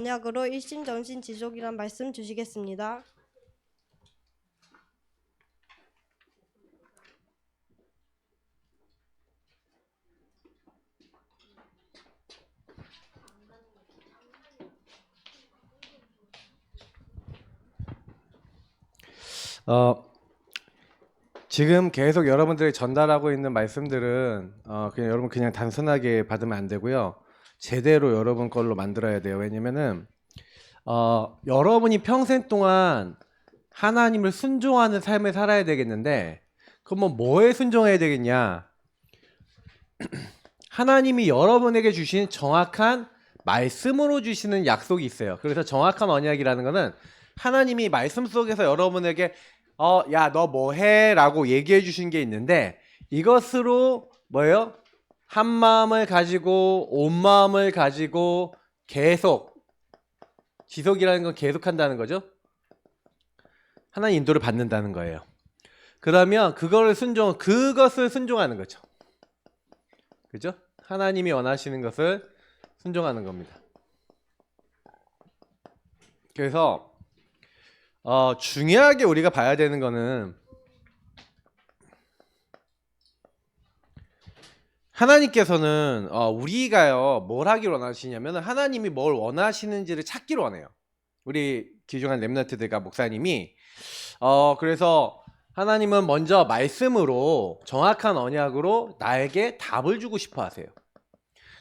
언약으로 일심전심 지속이란 말씀 주시겠습니다. 지금 계속 여러분들이 전달하고 있는 말씀들은 그냥 여러분 그냥 단순하게 받으면 안 되고요. 제대로 여러분 걸로 만들어야 돼요. 왜냐면은 여러분이 평생 동안 하나님을 순종하는 삶을 살아야 되겠는데, 그럼 뭐에 순종해야 되겠냐? 하나님이 여러분에게 주신 정확한 말씀으로 주시는 약속이 있어요. 그래서 정확한 언약이라는 거는 하나님이 말씀 속에서 여러분에게 야, 너 뭐 해? 라고 얘기해 주신 게 있는데, 이것으로 뭐예요? 한 마음을 가지고 온 마음을 가지고 계속, 지속이라는 건 계속한다는 거죠. 하나님 인도를 받는다는 거예요. 그러면 그것을 순종하는 거죠. 그죠? 하나님이 원하시는 것을 순종하는 겁니다. 그래서 중요하게 우리가 봐야 되는 거는, 하나님께서는 우리가요 뭘 하기를 원하시냐면, 하나님이 뭘 원하시는지를 찾기를 원해요. 우리 귀중한 렘넌트들과 목사님이 그래서 하나님은 먼저 말씀으로, 정확한 언약으로 나에게 답을 주고 싶어 하세요.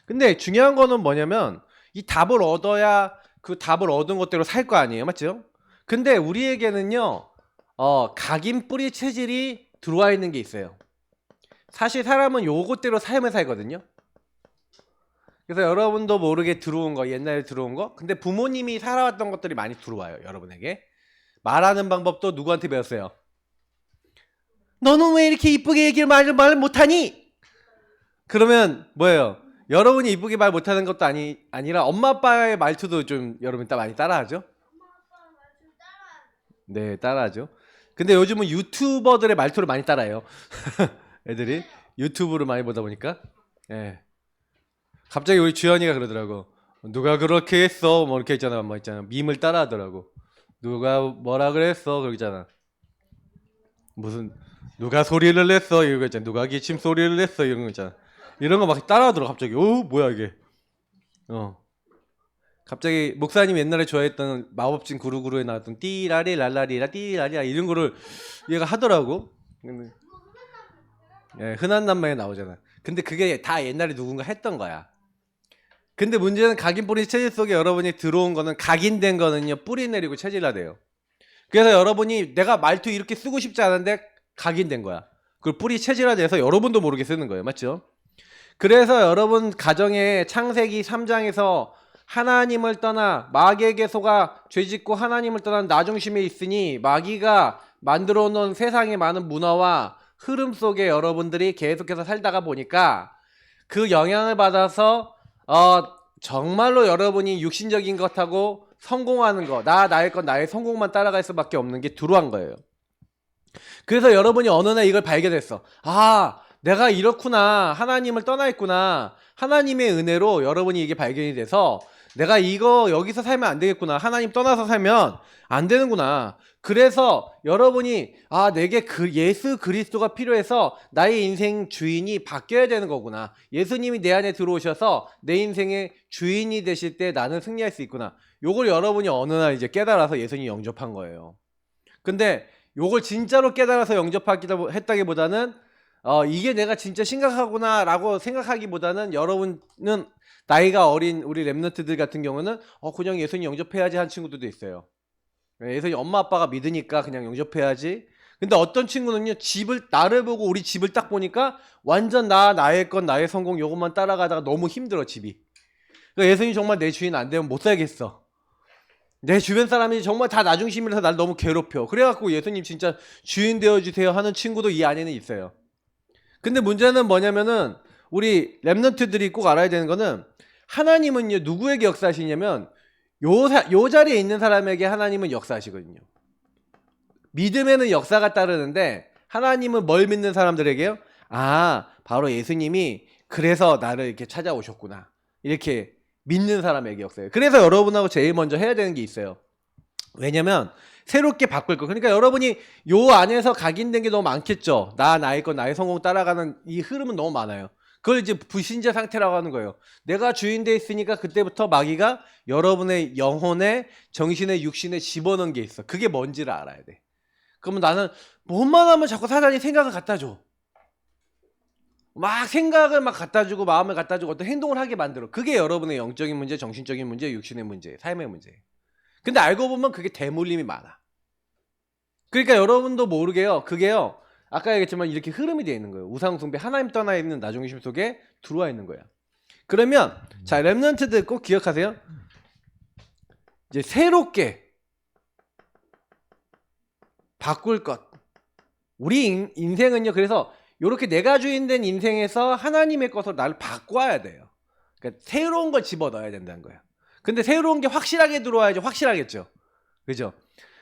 근데 중요한 거는 뭐냐면, 이 답을 얻어야 그 답을 얻은 것대로 살 거 아니에요, 맞죠? 근데 우리에게는요 각인 뿌리 체질이 들어와 있는 게 있어요. 사실 사람은 요것대로 삶을 살거든요. 그래서 여러분도 모르게 들어온 거, 옛날에 들어온 거, 근데 부모님이 살아왔던 것들이 많이 들어와요. 여러분에게 말하는 방법도 누구한테 배웠어요? 너는 왜 이렇게 이쁘게 얘기를 말 못하니? 그러면 뭐예요? 여러분이 이쁘게 말 못하는 것도 아니라 엄마 아빠의 말투도 좀 여러분 많이 따라하죠? 네, 따라하죠. 근데 요즘은 유튜버들의 말투를 많이 따라해요. 애들이 유튜브를 많이 보다 보니까. 예. 갑자기 우리 주연이가 그러더라고. 누가 그렇게 했어? 뭐 이렇게 있잖아. 뭐 있잖아. 밈을 따라하더라고. 누가 뭐라 그랬어? 그러잖아. 무슨 누가 소리를 냈어? 이런 거 있잖아. 누가 기침 소리를 냈어? 이런 거 있잖아. 이런 거 막 따라하더라고 갑자기. 뭐야 이게. 갑자기 목사님 옛날에 좋아했던 마법진 구루구루에 나왔던 띠라리 랄라리라 띠라리라 이런 거를 얘가 하더라고. 예, 흔한 남매에 나오잖아. 근데 그게 다 옛날에 누군가 했던 거야. 근데 문제는 각인 뿌리 체질 속에 여러분이 들어온 거는, 각인된 거는요 뿌리 내리고 체질화돼요. 그래서 여러분이 내가 말투 이렇게 쓰고 싶지 않은데 각인된 거야. 그걸 뿌리 체질화돼서 여러분도 모르게 쓰는 거예요. 맞죠? 그래서 여러분 가정에 창세기 3장에서 하나님을 떠나 마귀에게 속아 죄짓고 하나님을 떠난 나 중심에 있으니, 마귀가 만들어 놓은 세상의 많은 문화와 흐름 속에 여러분들이 계속해서 살다가 보니까 그 영향을 받아서 정말로 여러분이 육신적인 것하고 성공하는 거, 나의 것, 나의 성공만 따라갈 수밖에 없는 게 들어온 거예요. 그래서 여러분이 어느 날 이걸 발견했어. 내가 이렇구나. 하나님을 떠나 있구나. 하나님의 은혜로 여러분이 이게 발견이 돼서, 내가 이거 여기서 살면 안 되겠구나. 하나님 떠나서 살면 안 되는구나. 그래서 여러분이 내게 예수 그리스도가 필요해서 나의 인생 주인이 바뀌어야 되는 거구나. 예수님이 내 안에 들어오셔서 내 인생의 주인이 되실 때 나는 승리할 수 있구나. 요걸 여러분이 어느 날 이제 깨달아서 예수님 영접한 거예요. 근데 요걸 진짜로 깨달아서 영접했다기보다는 이게 내가 진짜 심각하구나 라고 생각하기보다는, 여러분은 나이가 어린 우리 랩런트들 같은 경우는 그냥 예수님 영접해야지 한 친구들도 있어요. 예수님 엄마 아빠가 믿으니까 그냥 영접해야지. 근데 어떤 친구는요, 나를 보고 우리 집을 딱 보니까 완전 나의 것, 나의 성공 요것만 따라가다가 너무 힘들어 집이. 그러니까 예수님 정말 내 주인 안 되면 못 살겠어. 내 주변 사람이 정말 다 나 중심이라서 날 너무 괴롭혀. 그래갖고 예수님 진짜 주인 되어주세요 하는 친구도 이 안에는 있어요. 근데 문제는 뭐냐면은, 우리 랩런트들이 꼭 알아야 되는 거는, 하나님은요 누구에게 역사하시냐면 요 자리에 있는 사람에게 하나님은 역사하시거든요. 믿음에는 역사가 따르는데, 하나님은 뭘 믿는 사람들에게요? 바로 예수님이 그래서 나를 이렇게 찾아오셨구나, 이렇게 믿는 사람에게 역사예요. 그래서 여러분하고 제일 먼저 해야 되는 게 있어요. 왜냐면 새롭게 바꿀 거. 그러니까 여러분이 요 안에서 각인된 게 너무 많겠죠. 나의 것, 나의 성공 따라가는 이 흐름은 너무 많아요. 그걸 이제 불신자 상태라고 하는 거예요. 내가 주인 돼 있으니까 그때부터 마귀가 여러분의 영혼에, 정신에, 육신에 집어넣은 게 있어. 그게 뭔지를 알아야 돼. 그러면 나는 뭐만 하면 자꾸 사단이 생각을 갖다 줘. 막 생각을 막 갖다 주고 마음을 갖다 주고 어떤 행동을 하게 만들어. 그게 여러분의 영적인 문제, 정신적인 문제, 육신의 문제, 삶의 문제. 근데 알고 보면 그게 대물림이 많아. 그러니까 여러분도 모르게요. 그게요. 아까 얘기했지만 이렇게 흐름이 되어 있는 거예요. 우상숭배, 하나님 떠나 있는 나중심 속에 들어와 있는 거야. 그러면 자, 렘넌트들 꼭 기억하세요. 이제 새롭게 바꿀 것. 우리 인생은요. 그래서 이렇게 내가 주인된 인생에서 하나님의 것으로 나를 바꿔야 돼요. 그러니까 새로운 걸 집어넣어야 된다는 거예요. 근데 새로운 게 확실하게 들어와야지 확실하겠죠. 그죠?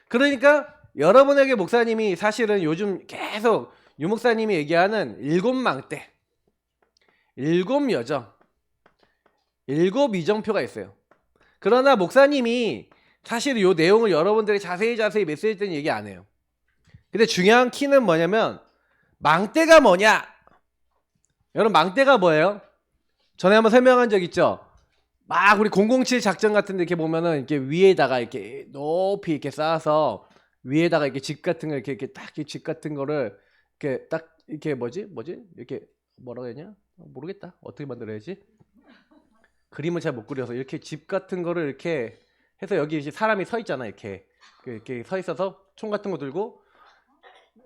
그러니까 여러분에게 목사님이 사실은 요즘 계속 유 목사님이 얘기하는 7망대, 7여정, 7이정표가 있어요. 그러나 목사님이 사실 이 내용을 여러분들이 자세히 메시지 때는 얘기 안 해요. 근데 중요한 키는 뭐냐면 망대가 뭐냐? 여러분 망대가 뭐예요? 전에 한번 설명한 적 있죠? 막 우리 007 작전 같은 데 이렇게 보면은 이렇게 위에다가 이렇게 높이 이렇게 쌓아서 위에다가 이렇게 집 같은 거 이렇게 딱 집 같은 거를 이렇게 딱 이렇게 뭐지 이렇게 뭐라고 해야 되냐? 모르겠다. 어떻게 만들어야지? 그림을 잘 못 그려서 이렇게 집 같은 거를 이렇게 해서 여기 이제 사람이 서 있잖아. 이렇게 서 있어서 총 같은 거 들고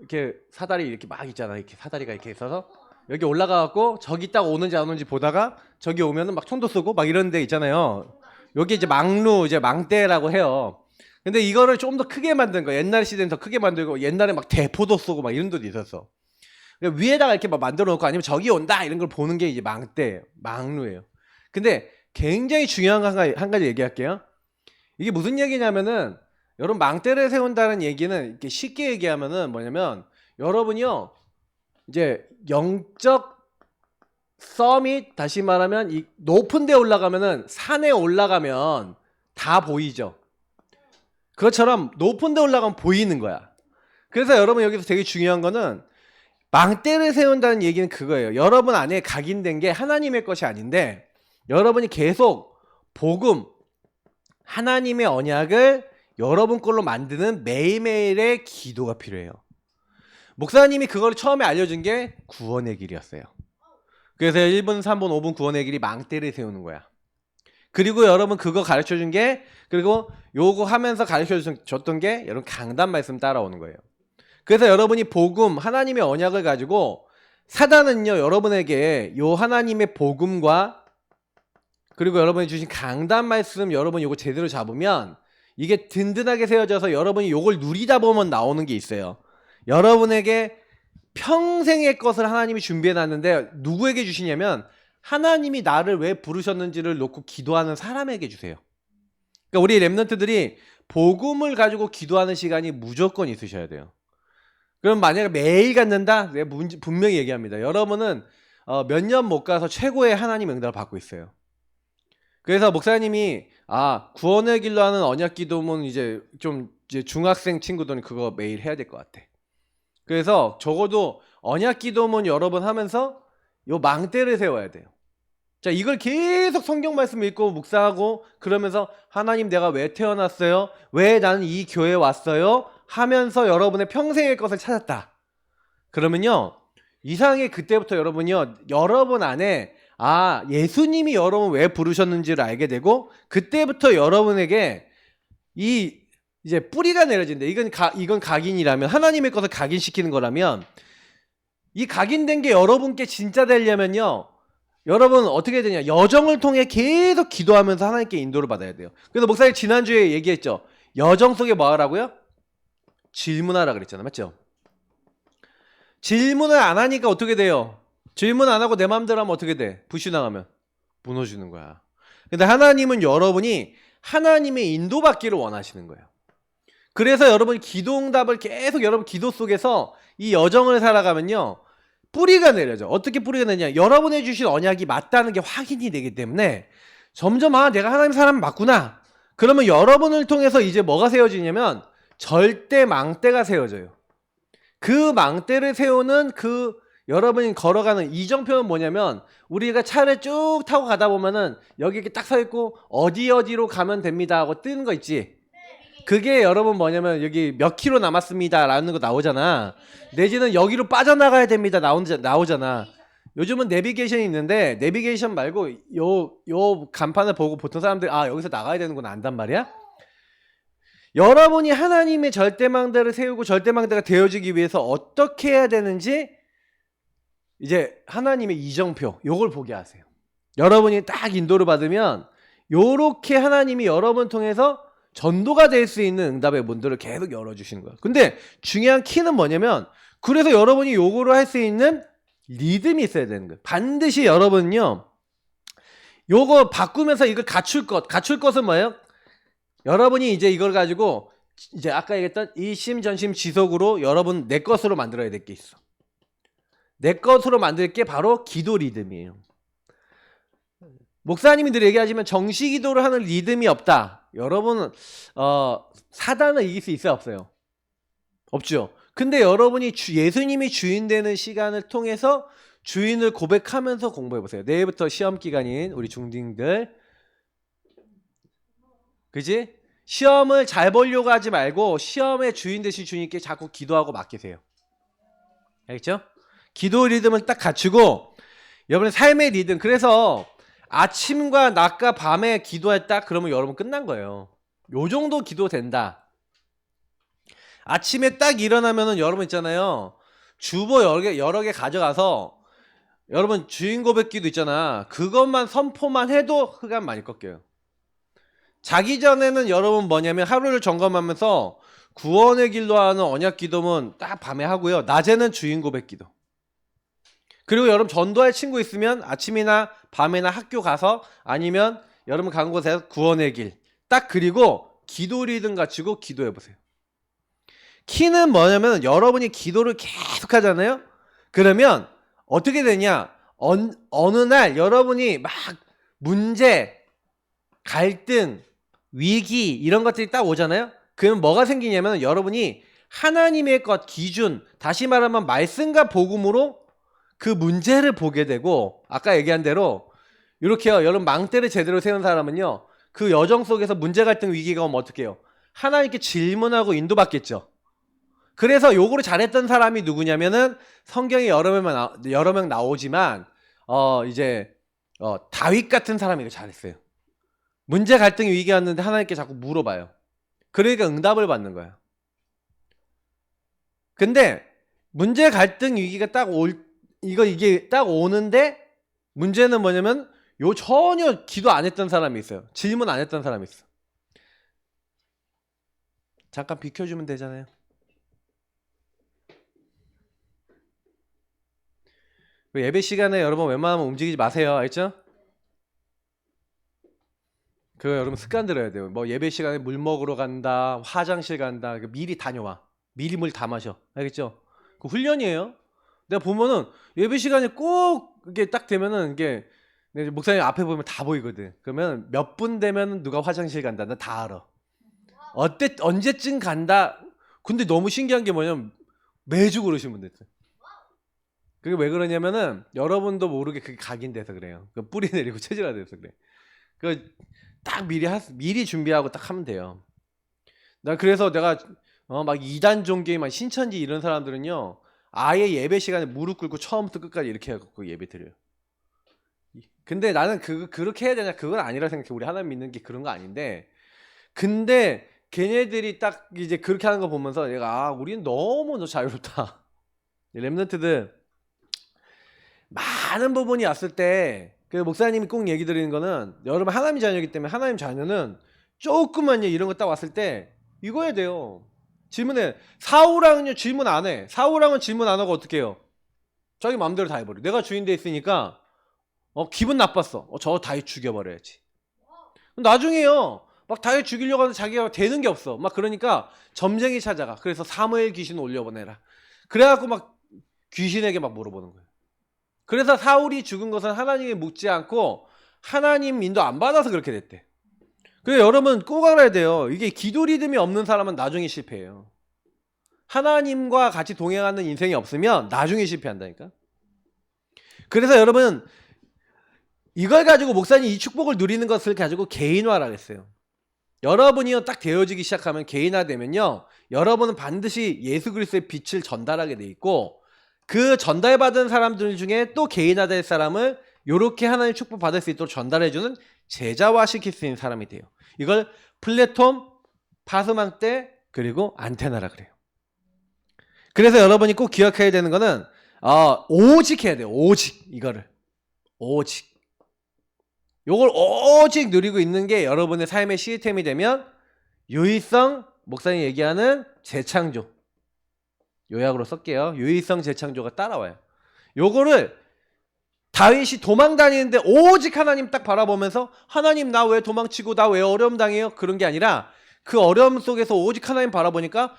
이렇게 사다리 이렇게 막 있잖아. 이렇게 사다리가 이렇게 있어서 여기 올라가갖고 저기 딱 오는지 안 오는지 보다가 저기 오면은 막 총도 쏘고 막 이런 데 있잖아요. 여기 이제 망루, 이제 망대라고 해요. 근데 이거를 좀 더 크게 만든 거. 옛날 시대는 더 크게 만들고 옛날에 막 대포도 쏘고 막 이런 데도 있었어. 위에다가 이렇게 막 만들어 놓고 아니면 저기 온다 이런 걸 보는 게 이제 망대예요. 망루예요. 근데 굉장히 중요한 한 가지 얘기할게요. 이게 무슨 얘기냐면은 여러분 망대를 세운다는 얘기는 이렇게 쉽게 얘기하면은 뭐냐면 여러분이요 이제 영적 서밋 다시 말하면 이 높은 데 올라가면은 산에 올라가면 다 보이죠. 그것처럼 높은 데 올라가면 보이는 거야. 그래서 여러분 여기서 되게 중요한 거는 망대를 세운다는 얘기는 그거예요. 여러분 안에 각인된 게 하나님의 것이 아닌데 여러분이 계속 복음, 하나님의 언약을 여러분 걸로 만드는 매일매일의 기도가 필요해요. 목사님이 그걸 처음에 알려준 게 구원의 길이었어요. 그래서 1분, 3분, 5분 구원의 길이 망대를 세우는 거야. 그리고 여러분 그거 가르쳐준 게 그리고 요거 하면서 가르쳐줬던 게 여러분 강단 말씀 따라오는 거예요. 그래서 여러분이 복음, 하나님의 언약을 가지고 사단은요 여러분에게 요 하나님의 복음과 그리고 여러분이 주신 강단 말씀 여러분이 요거 제대로 잡으면 이게 든든하게 세워져서 여러분이 요걸 누리다 보면 나오는 게 있어요. 여러분에게 평생의 것을 하나님이 준비해놨는데 누구에게 주시냐면 하나님이 나를 왜 부르셨는지를 놓고 기도하는 사람에게 주세요. 그러니까 우리 렘넌트들이 복음을 가지고 기도하는 시간이 무조건 있으셔야 돼요. 그럼 만약에 매일 갖는다? 내가 분명히 얘기합니다. 여러분은 몇 년 못 가서 최고의 하나님 응답을 받고 있어요. 그래서 목사님이 구원의 길로 하는 언약 기도문 이제 중학생 친구들은 그거 매일 해야 될 것 같아. 그래서 적어도 언약 기도문 여러 번 하면서 요 망대를 세워야 돼요. 자, 이걸 계속 성경 말씀 읽고 묵상하고 그러면서 하나님 내가 왜 태어났어요? 왜 나는 이 교회에 왔어요? 하면서 여러분의 평생의 것을 찾았다. 그러면요. 이상하게 그때부터 여러분이요. 여러분 안에 예수님이 여러분 왜 부르셨는지를 알게 되고 그때부터 여러분에게 이제 뿌리가 내려진다. 이건 각인이라면 하나님의 것을 각인시키는 거라면 이 각인된 게 여러분께 진짜 되려면요. 여러분 어떻게 되냐? 여정을 통해 계속 기도하면서 하나님께 인도를 받아야 돼요. 그래서 목사님 지난주에 얘기했죠. 여정 속에 뭐 하라고요? 질문하라 그랬잖아요. 맞죠? 질문을 안 하니까 어떻게 돼요? 질문 안 하고 내 마음대로 하면 어떻게 돼? 불신앙하면 무너지는 거야. 근데 하나님은 여러분이 하나님의 인도받기를 원하시는 거예요. 그래서 여러분이 기도응답을 계속 여러분 기도 속에서 이 여정을 살아가면요. 뿌리가 내려져. 어떻게 뿌리가 내냐? 여러분이 주신 언약이 맞다는 게 확인이 되기 때문에 점점 내가 하나님 사람 맞구나. 그러면 여러분을 통해서 이제 뭐가 세워지냐면 절대 망대가 세워져요. 그 망대를 세우는 그 여러분이 걸어가는 이정표는 뭐냐면 우리가 차를 쭉 타고 가다 보면은 여기 이렇게 딱 서 있고 어디로 가면 됩니다 하고 뜨는 거 있지. 그게 여러분 뭐냐면 여기 몇 킬로 남았습니다 라는 거 나오잖아. 내지는 여기로 빠져나가야 됩니다 나오잖아. 요즘은 내비게이션이 있는데 내비게이션 말고 요 간판을 보고 보통 사람들이 여기서 나가야 되는구나 안단 말이야. 여러분이 하나님의 절대망대를 세우고 절대망대가 되어지기 위해서 어떻게 해야 되는지 이제 하나님의 이정표 요걸 보게 하세요. 여러분이 딱 인도를 받으면 요렇게 하나님이 여러분 통해서 전도가 될 수 있는 응답의 문들을 계속 열어주시는 거야. 근데 중요한 키는 뭐냐면 그래서 여러분이 요거를 할 수 있는 리듬이 있어야 되는 거예요. 반드시 여러분은요 요거 바꾸면서 이걸 갖출 것은 뭐예요? 여러분이 이제 이걸 가지고 이제 아까 얘기했던 일심전심 지속으로 여러분 내 것으로 만들어야 될 게 있어. 내 것으로 만들 게 바로 기도 리듬이에요. 목사님이 늘 얘기하지만 정시 기도를 하는 리듬이 없다. 여러분은 사단을 이길 수 있어요, 없어요? 없죠. 근데 여러분이 예수님이 주인 되는 시간을 통해서 주인을 고백하면서 공부해 보세요. 내일부터 시험 기간인 우리 중딩들, 그지? 시험을 잘 보려고 하지 말고 시험의 주인 되신 주님께 자꾸 기도하고 맡기세요. 알겠죠? 기도 리듬을 딱 갖추고 여러분의 삶의 리듬. 그래서 아침과 낮과 밤에 기도했다 그러면 여러분 끝난 거예요. 요 정도 기도 된다. 아침에 딱 일어나면은 여러분 있잖아요. 주보 여러 개 가져가서 여러분 주인 고백기도 있잖아. 그것만 선포만 해도 흑암 많이 꺾여요. 자기 전에는 여러분 뭐냐면 하루를 점검하면서 구원의 길로 하는 언약 기도는 딱 밤에 하고요. 낮에는 주인 고백 기도. 그리고 여러분 전도할 친구 있으면 아침이나 밤이나 학교 가서 아니면 여러분 간 곳에서 구원의 길 딱 그리고 기도 리듬 갖추고 기도해 보세요. 키는 뭐냐면 여러분이 기도를 계속 하잖아요. 그러면 어떻게 되냐? 어느 날 여러분이 막 문제, 갈등, 위기 이런 것들이 딱 오잖아요. 그러면 뭐가 생기냐면 여러분이 하나님의 것 기준, 다시 말하면 말씀과 복음으로 그 문제를 보게 되고 아까 얘기한 대로 이렇게요. 여러분 망대를 제대로 세운 사람은요. 그 여정 속에서 문제, 갈등, 위기가 오면 어떻게 해요? 하나님께 질문하고 인도받겠죠. 그래서 요거를 잘했던 사람이 누구냐면은 성경에 여러 명 나오지만 다윗 같은 사람이 이거 잘했어요. 문제, 갈등, 위기가 왔는데 하나님께 자꾸 물어봐요. 그러니까 응답을 받는 거예요. 근데 문제, 갈등, 위기가 이게 딱 오는데 문제는 뭐냐면 전혀 기도 안 했던 사람이 있어요. 질문 안 했던 사람이 있어. 잠깐 비켜주면 되잖아요. 예배 시간에 여러분 웬만하면 움직이지 마세요. 알죠? 그거 여러분 습관 들어야 돼요. 뭐 예배 시간에 물 먹으러 간다, 화장실 간다, 미리 다녀와. 미리 물 다 마셔. 알겠죠? 그 훈련이에요. 내가 보면은 예배 시간에 꼭 이게 딱 되면은 이게 목사님 앞에 보면 다 보이거든. 그러면 몇 분 되면 누가 화장실 간다. 나 다 알아. 언제쯤 간다. 근데 너무 신기한 게 뭐냐면 매주 그러시는 분들 있어요. 그게 왜 그러냐면은 여러분도 모르게 그게 각인돼서 그래요. 뿌리 내리고 체질화돼서 그래. 그 딱 미리 준비하고 딱 하면 돼요. 그래서 내가 막 이단 종교의 막 신천지 이런 사람들은요. 아예 예배 시간에 무릎 꿇고 처음부터 끝까지 이렇게 해갖고 예배 드려요. 근데 나는 그렇게 해야 되냐? 그건 아니라 생각해. 우리 하나님 믿는 게 그런 거 아닌데. 근데 걔네들이 딱 이제 그렇게 하는 거 보면서 내가 우리는 너무 자유롭다. 렘넌트들 많은 부분이 왔을 때 그 목사님이 꼭 얘기 드리는 거는 여러분 하나님 자녀이기 때문에 하나님 자녀는 조금만 이런 거 딱 왔을 때 이거 해야 돼요. 질문해. 사우랑은요 질문 안 해. 사우랑은 질문 안 하고 어떻게 해요? 자기 마음대로 다 해버려. 내가 주인 돼 있으니까 기분 나빴어. 저 다윗 죽여버려야지. 나중에요. 막 다윗 죽이려고 하는데 자기가 되는 게 없어. 막 그러니까 점쟁이 찾아가. 그래서 사무엘 귀신 올려보내라. 그래갖고 막 귀신에게 막 물어보는 거예요. 그래서 사울이 죽은 것은 하나님이 묻지 않고 하나님 인도 안 받아서 그렇게 됐대. 그래서 여러분 꼭 알아야 돼요. 이게 기도 리듬이 없는 사람은 나중에 실패해요. 하나님과 같이 동행하는 인생이 없으면 나중에 실패한다니까. 그래서 여러분 이걸 가지고 목사님 이 축복을 누리는 것을 가지고 개인화라 했어요. 여러분이요 딱 되어지기 시작하면 개인화되면요 여러분은 반드시 예수 그리스도의 빛을 전달하게 돼 있고 그 전달받은 사람들 중에 또 개인화될 사람을 요렇게 하나님 축복 받을 수 있도록 전달해주는 제자화시킬 수 있는 사람이 돼요. 이걸 플랫폼, 파수망대 그리고 안테나라 그래요. 그래서 여러분이 꼭 기억해야 되는 거는 오직 해야 돼요. 오직 이거를 오직 요걸 오직 누리고 있는 게 여러분의 삶의 시스템이 되면 유의성 목사님 얘기하는 재창조 요약으로 쓸게요. 유의성 재창조가 따라와요. 요거를 다윗이 도망 다니는데 오직 하나님 딱 바라보면서 하나님 나 왜 도망치고 나 왜 어려움 당해요? 그런 게 아니라 그 어려움 속에서 오직 하나님 바라보니까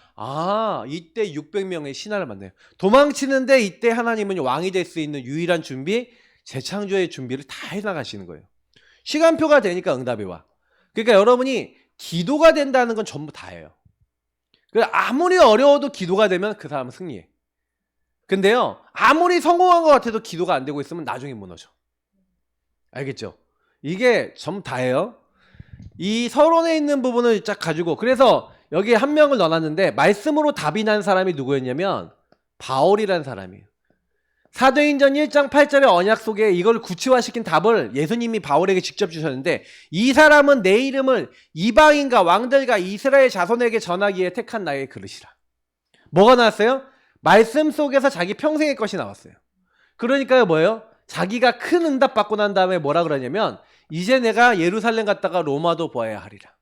이때 600명의 신하를 만나요. 도망치는데 이때 하나님은 왕이 될 수 있는 유일한 준비 재창조의 준비를 다 해나가시는 거예요. 시간표가 되니까 응답이 와. 그러니까 여러분이 기도가 된다는 건 전부 다예요. 그래서 아무리 어려워도 기도가 되면 그 사람은 승리해. 근데요 아무리 성공한 것 같아도 기도가 안 되고 있으면 나중에 무너져. 알겠죠? 이게 전부 다예요. 이 서론에 있는 부분을 쫙 가지고 그래서 여기에 한 명을 넣어놨는데 말씀으로 답이 난 사람이 누구였냐면 바울이라는 사람이에요. 사도행전 1장 8절의 언약 속에 이걸 구체화시킨 답을 예수님이 바울에게 직접 주셨는데 이 사람은 내 이름을 이방인과 왕들과 이스라엘 자손에게 전하기에 택한 나의 그릇이라. 뭐가 나왔어요? 말씀 속에서 자기 평생의 것이 나왔어요. 그러니까요 뭐예요? 자기가 큰 응답 받고 난 다음에 뭐라 그러냐면 이제 내가 예루살렘 갔다가 로마도 보아야 하리라.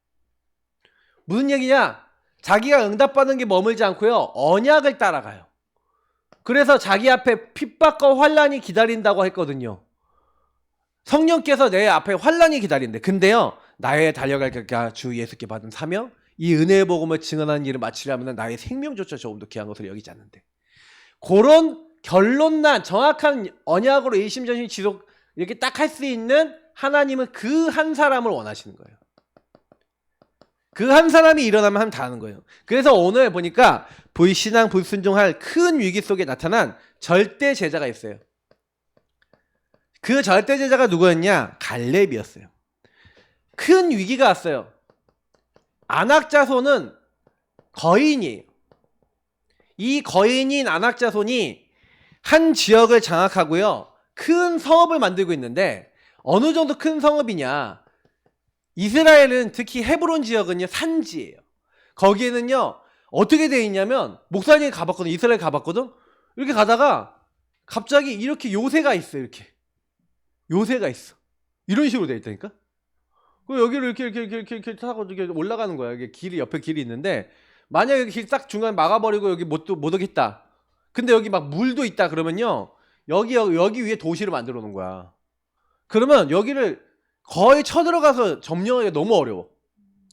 무슨 얘기냐? 자기가 응답받은 게 머물지 않고요 언약을 따라가요. 그래서 자기 앞에 핍박과 환란이 기다린다고 했거든요. 성령께서 내 앞에 환란이 기다린대. 근데요 나의 달려갈 길 주 예수께 받은 사명 이 은혜의 복음을 증언하는 일을 마치려면 나의 생명조차 조금도 귀한 것을 여기지 않는데 그런 결론난 정확한 언약으로 일심전심 지속 이렇게 딱 할 수 있는 하나님은 그 한 사람을 원하시는 거예요. 그 한 사람이 일어나면 하면 다 하는 거예요. 그래서 오늘 보니까 불신앙 불순종할 큰 위기 속에 나타난 절대 제자가 있어요. 그 절대 제자가 누구였냐? 갈렙이었어요. 큰 위기가 왔어요. 안악자손은 거인이에요. 이 거인인 안악자손이 한 지역을 장악하고요 큰 성읍을 만들고 있는데 어느 정도 큰 성읍이냐? 이스라엘은 특히 헤브론 지역은요 산지예요. 거기에는요 어떻게 돼 있냐면 목사님이 가봤거든. 이스라엘 가봤거든. 이렇게 가다가 갑자기 이렇게 요새가 있어. 이렇게 요새가 있어. 이런 식으로 돼 있다니까. 그리고 여기를 이렇게 타고 이렇게 올라가는 거야. 이게 길이 옆에 길이 있는데 만약에 길 딱 중간에 막아버리고 여기 못 오겠다. 근데 여기 막 물도 있다 그러면요 여기 위에 도시를 만들어 놓은 거야. 그러면 여기를 거의 쳐들어가서 점령하기가 너무 어려워.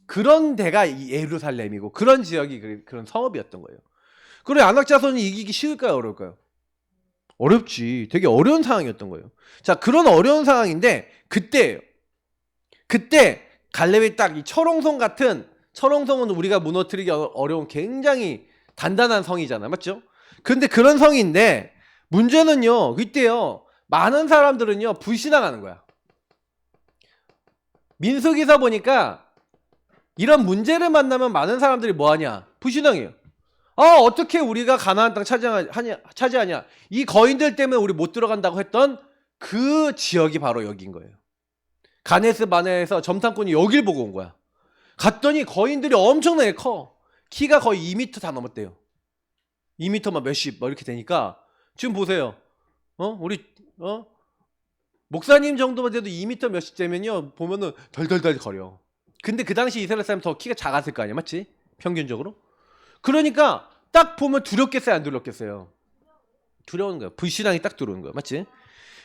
그런 데가 예루살렘이고 그런 지역이 그런 성읍이었던 거예요. 그래 안악자손이 이기기 쉬울까요 어려울까요? 어렵지. 되게 어려운 상황이었던 거예요. 자 그런 어려운 상황인데 그때 갈렙이 딱 이 철옹성 같은 철옹성은 우리가 무너뜨리기 어려운 굉장히 단단한 성이잖아. 맞죠? 근데 그런 성인데 문제는요 이때요 많은 사람들은요 불신앙하는 거야. 민수기서 보니까 이런 문제를 만나면 많은 사람들이 뭐하냐? 불신앙해요. 어떻게 우리가 가나안 땅 차지하냐? 이 거인들 때문에 우리 못 들어간다고 했던 그 지역이 바로 여기인 거예요. 가네스 바네에서 점탐꾼이 여길 보고 온 거야. 갔더니 거인들이 엄청나게 커. 키가 거의 2m 다 넘었대요. 2m만 몇십 뭐 이렇게 되니까 지금 보세요. 우리 목사님 정도만 돼도 2m 몇십 되면요 보면은 덜덜덜 거려. 근데 그 당시 이스라엘 사람 더 키가 작았을 거 아니야, 맞지? 평균적으로. 그러니까 딱 보면 두렵겠어요, 안 두렵겠어요? 두려운 거야. 불신앙이 딱 들어오는 거야, 맞지?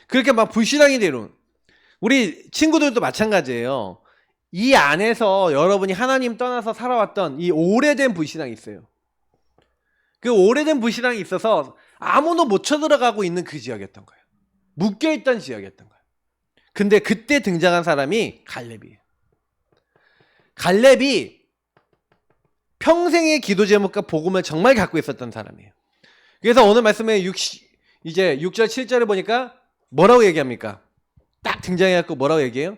그렇게 막 불신앙이 되는 우리 친구들도 마찬가지예요. 이 안에서 여러분이 하나님 떠나서 살아왔던 이 오래된 불신앙이 있어요. 그 오래된 불신앙이 있어서 아무도 못 쳐들어가고 있는 그 지역이었던 거예요. 묶여있던 지역이었던 거예요. 근데 그때 등장한 사람이 갈렙이에요. 갈렙이 평생의 기도 제목과 복음을 정말 갖고 있었던 사람이에요. 그래서 오늘 말씀에 이제 6절 7절을 보니까 뭐라고 얘기합니까? 딱 등장해갖고 뭐라고 얘기해요?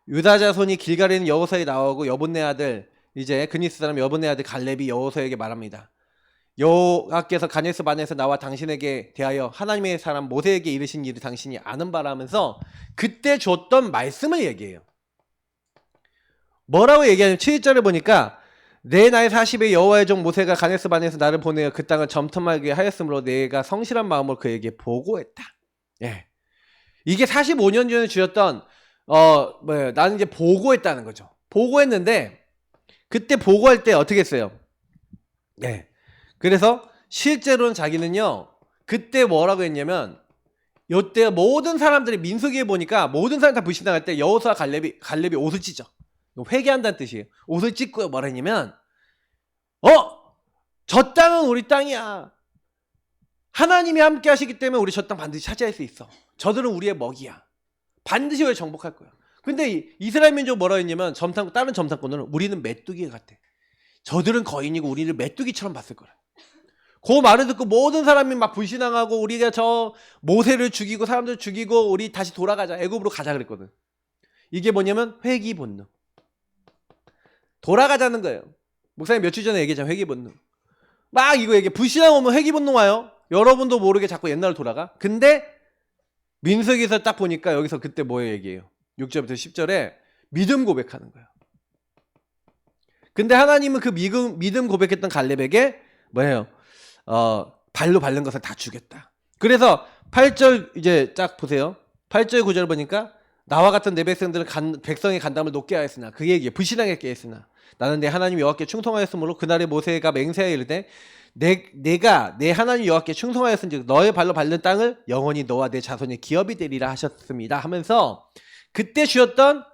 유다 자손이 길갈에 있는 여호사에 나오고 여분네 아들 이제 그니스 사람 여분네 아들 갈렙이 여호사에게 말합니다. 여호와께서 가데스 바네에서 나와 당신에게 대하여 하나님의 사람 모세에게 이르신 일을 당신이 아는 바라 하면서 그때 줬던 말씀을 얘기해요. 뭐라고 얘기하냐면 7절을 보니까 내 나이 40에 여호와의 종 모세가 가데스 바네에서 나를 보내어 그 땅을 점토하게 하였으므로 내가 성실한 마음으로 그에게 보고했다. 예. 이게 45년 전에 주셨던 나는 이제 보고했다는 거죠. 보고했는데 그때 보고할 때 어떻게 했어요? 네. 그래서 실제로는 자기는요. 그때 뭐라고 했냐면 요때 모든 사람들이 민수기에 보니까 모든 사람 다 불신당할 때 여호수아 갈렙이 옷을 찢죠. 회개한다는 뜻이에요. 옷을 찢고 뭐라 했냐면 저 땅은 우리 땅이야. 하나님이 함께 하시기 때문에 우리 저 땅 반드시 차지할 수 있어. 저들은 우리의 먹이야. 반드시 우리 정복할 거야. 근데 이스라엘 민족 뭐라 했냐면 다른 점탕꾼들은 우리는 메뚜기 같아. 저들은 거인이고 우리를 메뚜기처럼 봤을 거라. 그 말을 듣고 모든 사람이 막 불신앙하고 우리가 저 모세를 죽이고 사람들 죽이고 우리 다시 돌아가자. 애굽으로 가자 그랬거든. 이게 뭐냐면 회귀 본능. 돌아가자는 거예요. 목사님 며칠 전에 얘기했잖아요. 회귀 본능. 막 이거 얘기해. 불신앙 오면 회귀 본능 와요. 여러분도 모르게 자꾸 옛날로 돌아가. 근데 민수기에서 딱 보니까 여기서 그때 뭐예요 얘기해요. 6절부터 10절에 믿음 고백하는 거예요. 근데 하나님은 그 믿음 고백했던 갈렙에게 뭐예요? 발로 밟는 것을 다 주겠다. 그래서 8절 이제 쫙 보세요. 8절 9절 보니까 나와 같은 내 백성들은 백성의 간담을 높게 하였으나 그 얘기에 불신하게 했으나 나는 내 하나님 여호와께 충성하였으므로 그날에 모세가 맹세하여 이르되 내가 내 하나님 여호와께 충성하였은즉 너의 발로 밟는 땅을 영원히 너와 내 자손의 기업이 되리라 하셨습니다 하면서 그때 주셨던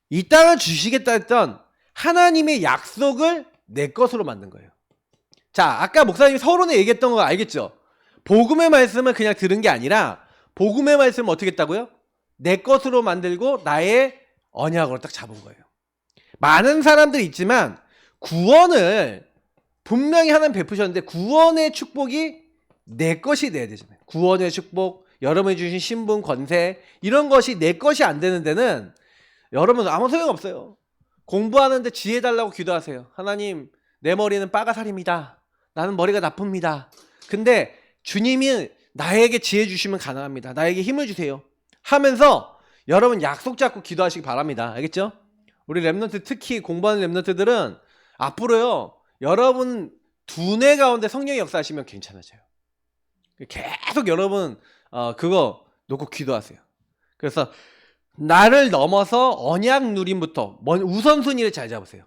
이 땅을 주시겠다 했던 하나님의 약속을 내 것으로 만든 거예요. 자, 아까 목사님이 서론에 얘기했던 거 알겠죠? 복음의 말씀을 그냥 들은 게 아니라 복음의 말씀을 어떻게 했다고요? 내 것으로 만들고 나의 언약으로 딱 잡은 거예요. 많은 사람들이 있지만 구원을 분명히 하나님 베푸셨는데 구원의 축복이 내 것이 돼야 되잖아요. 구원의 축복, 여러분이 주신 신분, 권세 이런 것이 내 것이 안 되는 데는 여러분 아무 소용없어요. 공부하는데 지혜 달라고 기도하세요. 하나님 내 머리는 빠가살입니다. 나는 머리가 나쁩니다. 근데 주님이 나에게 지혜 주시면 가능합니다. 나에게 힘을 주세요. 하면서 여러분 약속 잡고 기도하시기 바랍니다. 알겠죠? 우리 랩런트 특히 공부하는 랩런트들은 앞으로요. 여러분 두뇌 가운데 성령의 역사하시면 괜찮아져요. 계속 여러분 그거 놓고 기도하세요. 그래서 나를 넘어서 언약 누림부터 우선순위를 잘 잡으세요.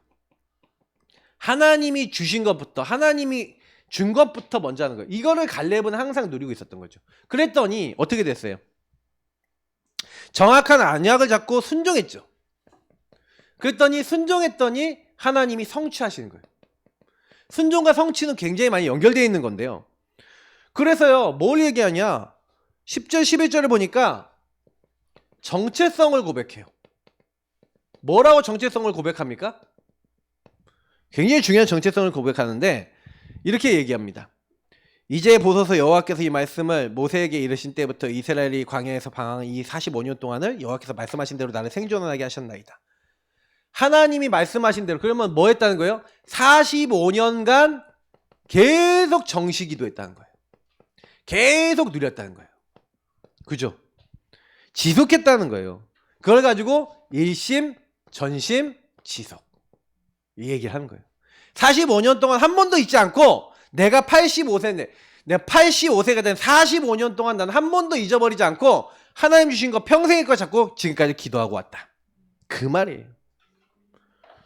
하나님이 주신 것부터 하나님이 준 것부터 먼저 하는 거예요. 이거를 갈렙은 항상 누리고 있었던 거죠. 그랬더니 어떻게 됐어요? 정확한 언약을 잡고 순종했죠. 그랬더니 순종했더니 하나님이 성취하시는 거예요. 순종과 성취는 굉장히 많이 연결되어 있는 건데요. 그래서요, 뭘 얘기하냐? 10절, 11절을 보니까 정체성을 고백해요. 뭐라고 정체성을 고백합니까? 굉장히 중요한 정체성을 고백하는데 이렇게 얘기합니다. 이제 보소서 여호와께서 이 말씀을 모세에게 이르신 때부터 이스라엘이 광야에서 방황한 이 45년 동안을 여호와께서 말씀하신 대로 나를 생존하게 하셨나이다. 하나님이 말씀하신 대로 그러면 뭐 했다는 거예요? 45년간 계속 정시기도 했다는 거예요. 계속 누렸다는 거예요. 그죠? 지속했다는 거예요. 그걸 가지고 일심, 전심, 지속 이 얘기를 하는 거예요. 45년 동안 한 번도 잊지 않고 내가 85세인데 내가 85세가 된 45년 동안 나는 한 번도 잊어버리지 않고 하나님 주신 거 평생의 거 잡고 지금까지 기도하고 왔다. 그 말이에요.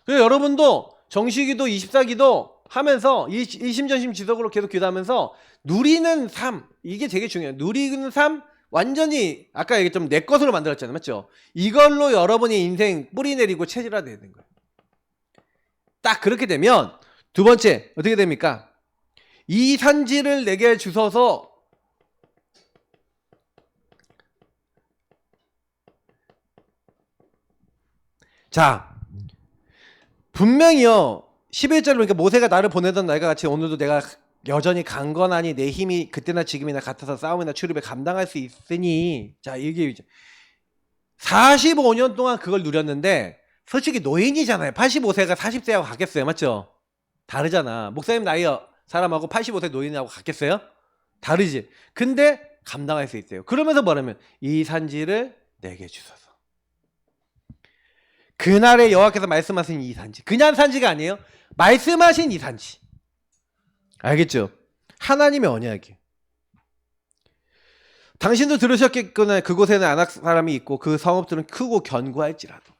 그래서 여러분도 정시기도 24기도 하면서 일심전심 지속으로 계속 기도하면서 누리는 삶 이게 되게 중요해요. 누리는 삶 완전히 아까 얘기했지만 내 것으로 만들었잖아요. 맞죠? 이걸로 여러분의 인생 뿌리 내리고 체질화되는 거예요. 딱 그렇게 되면 두 번째 어떻게 됩니까? 이 산지를 내게 주셔서 자, 분명히요 11절로 그러니까 모세가 나를 보내던 날과 같이 오늘도 내가 여전히 강건하니 내 힘이 그때나 지금이나 같아서 싸움이나 출입에 감당할 수 있으니, 자 이게 45년 동안 그걸 누렸는데 솔직히 노인이잖아요. 85세가 40세하고 같겠어요, 맞죠? 다르잖아. 목사님 나이 사람하고 85세 노인하고 같겠어요? 다르지. 근데 감당할 수 있대요. 그러면서 뭐냐면 이 산지를 내게 주소서. 그날에 여호와께서 말씀하신 이 산지, 그냥 산지가 아니에요. 말씀하신 이 산지. 알겠죠? 하나님의 언약이에요. 당신도 들으셨겠거나 그곳에는 아낙 사람이 있고 그 성읍들은 크고 견고할지라도.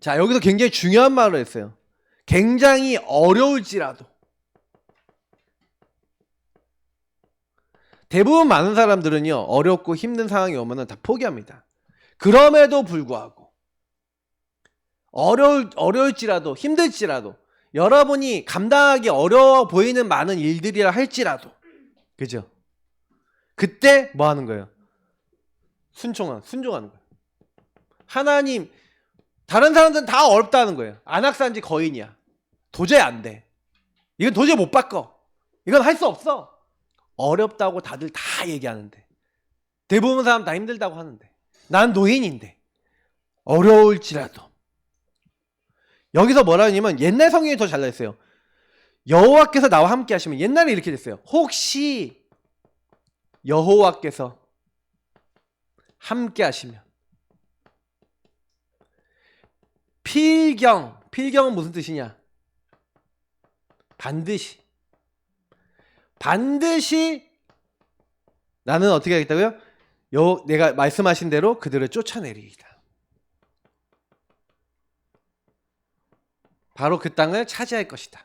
자, 여기서 굉장히 중요한 말을 했어요. 굉장히 어려울지라도. 대부분 많은 사람들은요 어렵고 힘든 상황이 오면은 다 포기합니다. 그럼에도 불구하고 어려울지라도 힘들지라도 여러분이 감당하기 어려워 보이는 많은 일들이라 할지라도, 그죠? 그때 뭐 하는 거예요? 순종하는 거예요. 하나님, 다른 사람들은 다 어렵다는 거예요. 안악산지 거인이야. 도저히 안 돼. 이건 도저히 못 바꿔. 이건 할 수 없어. 어렵다고 다들 다 얘기하는데, 대부분 사람 다 힘들다고 하는데, 난 노인인데 어려울지라도. 여기서 뭐라 하냐면 옛날 성경이 더 잘나있어요. 여호와께서 나와 함께 하시면, 옛날에 이렇게 됐어요. 혹시 여호와께서 함께 하시면. 필경은 무슨 뜻이냐? 반드시 나는 어떻게 하겠다고요? 내가 말씀하신 대로 그들을 쫓아내리이다. 바로 그 땅을 차지할 것이다.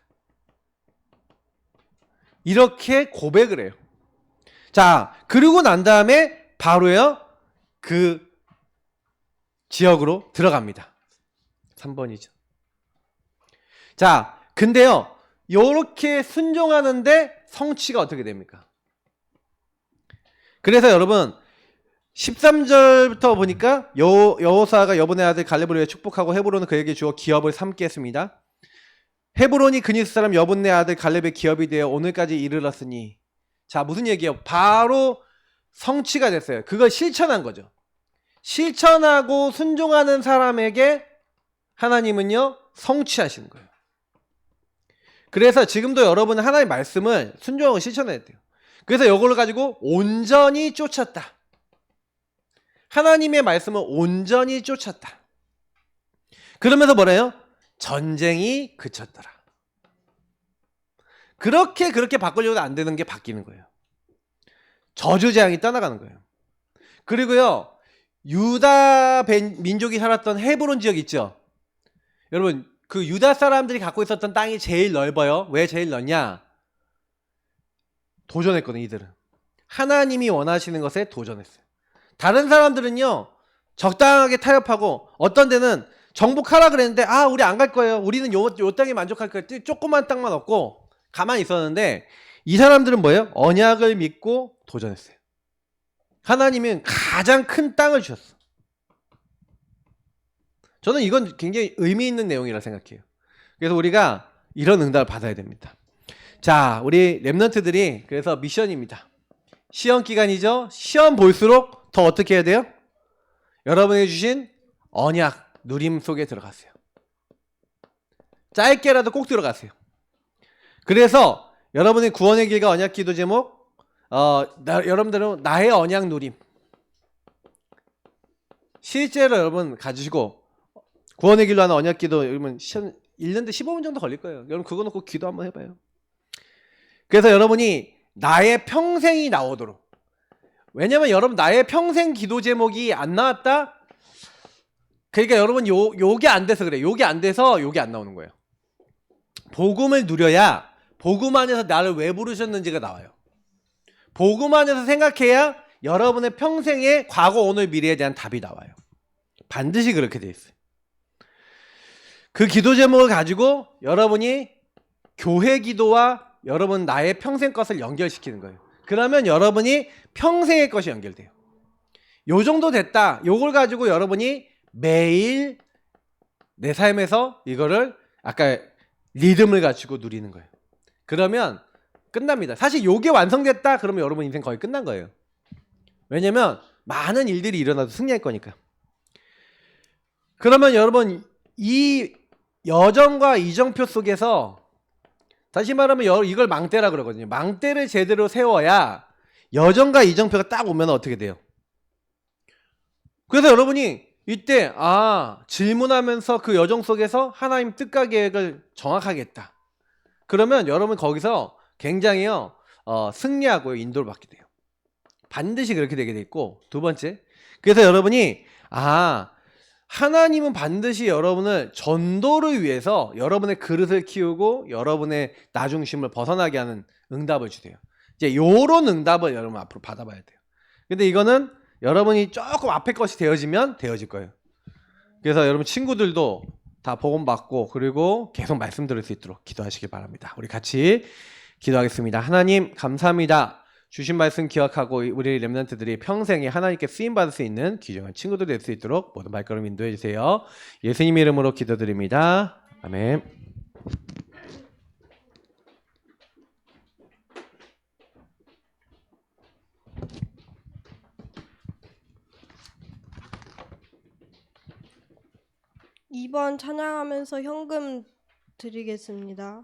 이렇게 고백을 해요. 자, 그러고 난 다음에 바로요 그 지역으로 들어갑니다. 3번이죠. 자, 근데요 요렇게 순종하는데 성취가 어떻게 됩니까? 그래서 여러분 13절부터 보니까 여호사가 여분의 아들 갈렙을 위해 축복하고 헤브론은 그에게 주어 기업을 삼게 했습니다. 헤브론이 그니스 사람 여분의 아들 갈렙의 기업이 되어 오늘까지 이르렀으니. 자, 무슨 얘기예요? 바로 성취가 됐어요. 그걸 실천한 거죠. 실천하고 순종하는 사람에게 하나님은요 성취하시는 거예요. 그래서 지금도 여러분은 하나님의 말씀을 순종하고 실천해야 돼요. 그래서 이걸 가지고 온전히 쫓았다. 하나님의 말씀을 온전히 쫓았다. 그러면서 뭐래요? 전쟁이 그쳤더라. 그렇게 바꾸려고 안 되는 게 바뀌는 거예요. 저주재앙이 떠나가는 거예요. 그리고요 유다 민족이 살았던 헤브론 지역 있죠? 여러분 그 유다 사람들이 갖고 있었던 땅이 제일 넓어요. 왜 제일 넓냐? 도전했거든. 이들은 하나님이 원하시는 것에 도전했어요. 다른 사람들은요 적당하게 타협하고, 어떤 데는 정복하라 그랬는데 우리 안 갈 거예요. 우리는 요 땅에 만족할 거예요. 조그만 땅만 얻고 가만히 있었는데, 이 사람들은 뭐예요? 언약을 믿고 도전했어요. 하나님은 가장 큰 땅을 주셨어. 저는 이건 굉장히 의미 있는 내용이라 생각해요. 그래서 우리가 이런 응답을 받아야 됩니다. 자, 우리 랩런트들이 그래서 미션입니다. 시험 기간이죠. 시험 볼수록 더 어떻게 해야 돼요? 여러분이 주신 언약 누림 속에 들어가세요. 짧게라도 꼭 들어가세요. 그래서 여러분의 구원의 길과 언약 기도 제목, 여러분들은 나의 언약 누림, 실제로 여러분 가지시고, 구원의 길로 하는 언약 기도, 여러분 1년대 15분 정도 걸릴 거예요. 여러분 그거 놓고 기도 한번 해봐요. 그래서 여러분이 나의 평생이 나오도록. 왜냐면 여러분 나의 평생 기도 제목이 안 나왔다? 그러니까 여러분 요게 안 돼서 그래. 요게 안 돼서 요게 안 나오는 거예요. 복음을 누려야 복음 안에서 나를 왜 부르셨는지가 나와요. 복음 안에서 생각해야 여러분의 평생의 과거, 오늘, 미래에 대한 답이 나와요. 반드시 그렇게 돼 있어요. 그 기도 제목을 가지고 여러분이 교회 기도와 여러분 나의 평생 것을 연결시키는 거예요. 그러면 여러분이 평생의 것이 연결돼요. 요 정도 됐다. 요걸 가지고 여러분이 매일 내 삶에서 이거를 아까 리듬을 갖추고 누리는 거예요. 그러면 끝납니다. 사실 요게 완성됐다 그러면 여러분 인생 거의 끝난 거예요. 왜냐면 많은 일들이 일어나도 승리할 거니까. 그러면 여러분 이 여정과 이정표 속에서 다시 말하면 이걸 망대라 그러거든요. 망대를 제대로 세워야 여정과 이정표가 딱 오면 어떻게 돼요? 그래서 여러분이 이때 질문하면서 그 여정 속에서 하나님 뜻과 계획을 정확하게 했다. 그러면 여러분 거기서 굉장히요 승리하고 인도를 받게 돼요. 반드시 그렇게 되게 돼 있고 두 번째 그래서 여러분이 하나님은 반드시 여러분을 전도를 위해서 여러분의 그릇을 키우고 여러분의 나중심을 벗어나게 하는 응답을 주세요. 이제 요런 응답을 여러분 앞으로 받아봐야 돼요. 근데 이거는 여러분이 조금 앞에 것이 되어지면 되어질 거예요. 그래서 여러분 친구들도 다 복음 받고 그리고 계속 말씀 들을 수 있도록 기도하시길 바랍니다. 우리 같이 기도하겠습니다. 하나님 감사합니다. 주신 말씀 기억하고 우리 렘넌트들이 평생에 하나님께 쓰임받을 수 있는 귀중한 친구들이 될 수 있도록 모든 발걸음 인도해 주세요. 예수님 이름으로 기도드립니다. 아멘. (2번) 찬양하면서 현금 드리겠습니다.